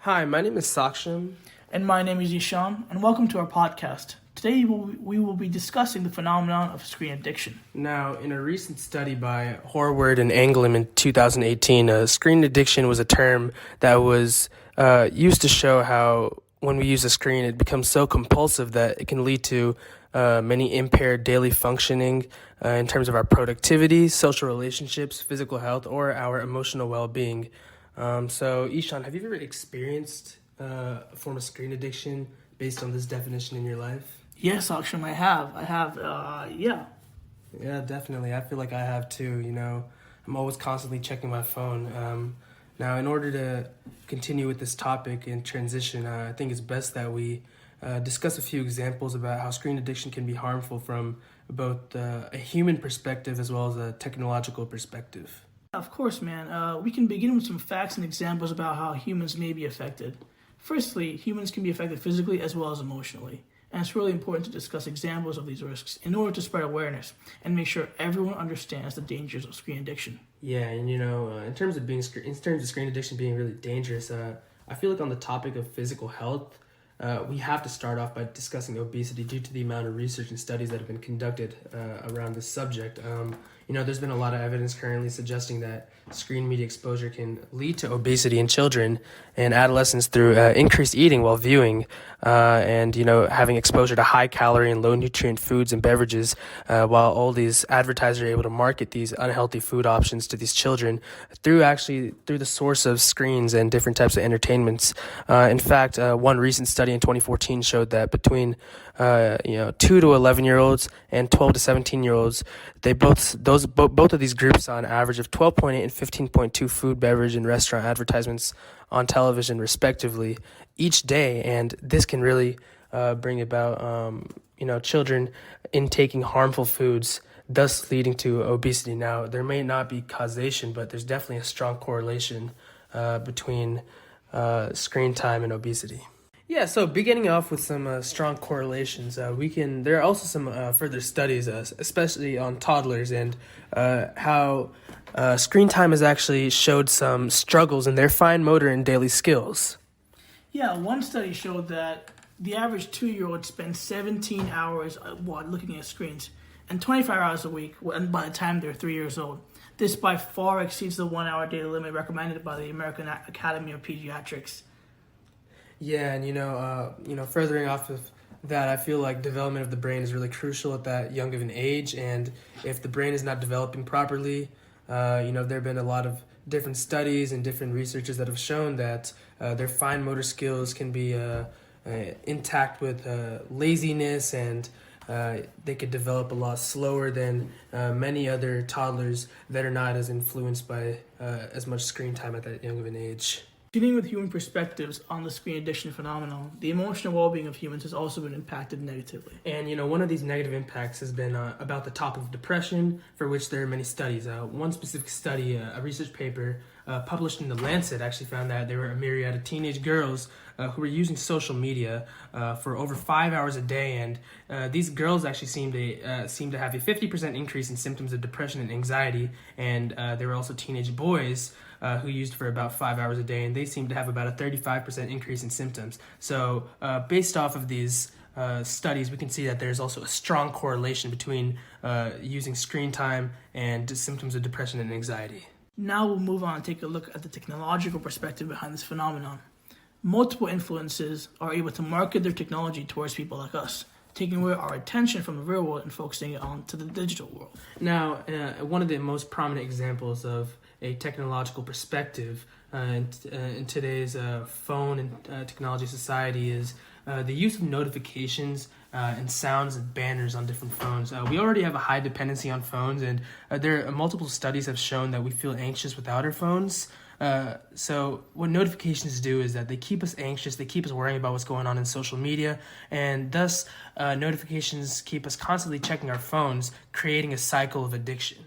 Hi, my name is Saksham. And my name is Ishan, and welcome to our podcast. Today we will be discussing the phenomenon of screen addiction. Now, in a recent study by Horwood and Anglim in 2018, screen addiction was a term that was used to show how when we use a screen, it becomes so compulsive that it can lead to many impaired daily functioning in terms of our productivity, social relationships, physical health, or our emotional well-being. So, Ishan, have you ever experienced a form of screen addiction based on this definition in your life? Yes, Aksham, I have. Yeah. Yeah, definitely. I feel like I have too. I'm always constantly checking my phone. Now, in order to continue with this topic and transition, I think it's best that we discuss a few examples about how screen addiction can be harmful from both a human perspective as well as a technological perspective. Of course, man. We can begin with some facts and examples about how humans may be affected. Firstly, humans can be affected physically as well as emotionally. And it's really important to discuss examples of these risks in order to spread awareness and make sure everyone understands the dangers of screen addiction. Yeah, and in terms of screen addiction being really dangerous, I feel like on the topic of physical health, we have to start off by discussing obesity due to the amount of research and studies that have been conducted around this subject. There's been a lot of evidence currently suggesting that screen media exposure can lead to obesity in children and adolescents through increased eating while viewing and having exposure to high calorie and low nutrient foods and beverages while all these advertisers are able to market these unhealthy food options to these children through the source of screens and different types of entertainments. In fact, one recent study in 2014 showed that between 2 to 11-year-olds and 12 to 17-year-olds, both of these groups saw an average of 12.8 and 15.2 food, beverage, and restaurant advertisements on television, respectively, each day. And this can really bring about, children intaking harmful foods, thus leading to obesity. Now, there may not be causation, but there's definitely a strong correlation between screen time and obesity. Yeah, so beginning off with some strong correlations, there are also some further studies, especially on toddlers, and how screen time has actually showed some struggles in their fine motor and daily skills. Yeah, one study showed that the average 2-year-old spends 17 hours looking at screens and 25 hours a week by the time they're 3 years old. This by far exceeds the 1-hour daily limit recommended by the American Academy of Pediatrics. Yeah, and furthering off of that, I feel like development of the brain is really crucial at that young of an age, and if the brain is not developing properly, there have been a lot of different studies and different researchers that have shown that their fine motor skills can be intact with laziness, and they could develop a lot slower than many other toddlers that are not as influenced by as much screen time at that young of an age. Dealing with human perspectives on the screen addiction phenomenon, the emotional well-being of humans has also been impacted negatively. And, one of these negative impacts has been about the topic of depression, for which there are many studies. One specific study, a research paper published in The Lancet, actually found that there were a myriad of teenage girls who were using social media for over 5 hours a day, and these girls actually seemed to have a 50% increase in symptoms of depression and anxiety, and there were also teenage boys who used for about 5 hours a day, and they seemed to have about a 35% increase in symptoms. So based off of these studies, we can see that there's also a strong correlation between using screen time and symptoms of depression and anxiety. Now we'll move on and take a look at the technological perspective behind this phenomenon. Multiple influences are able to market their technology towards people like us, taking away our attention from the real world and focusing it on to the digital world. Now, one of the most prominent examples of a technological perspective in today's phone and technology society is the use of notifications and sounds and banners on different phones. We already have a high dependency on phones, and there are multiple studies have shown that we feel anxious without our phones. So what notifications do is that they keep us anxious, they keep us worrying about what's going on in social media, and thus notifications keep us constantly checking our phones, creating a cycle of addiction.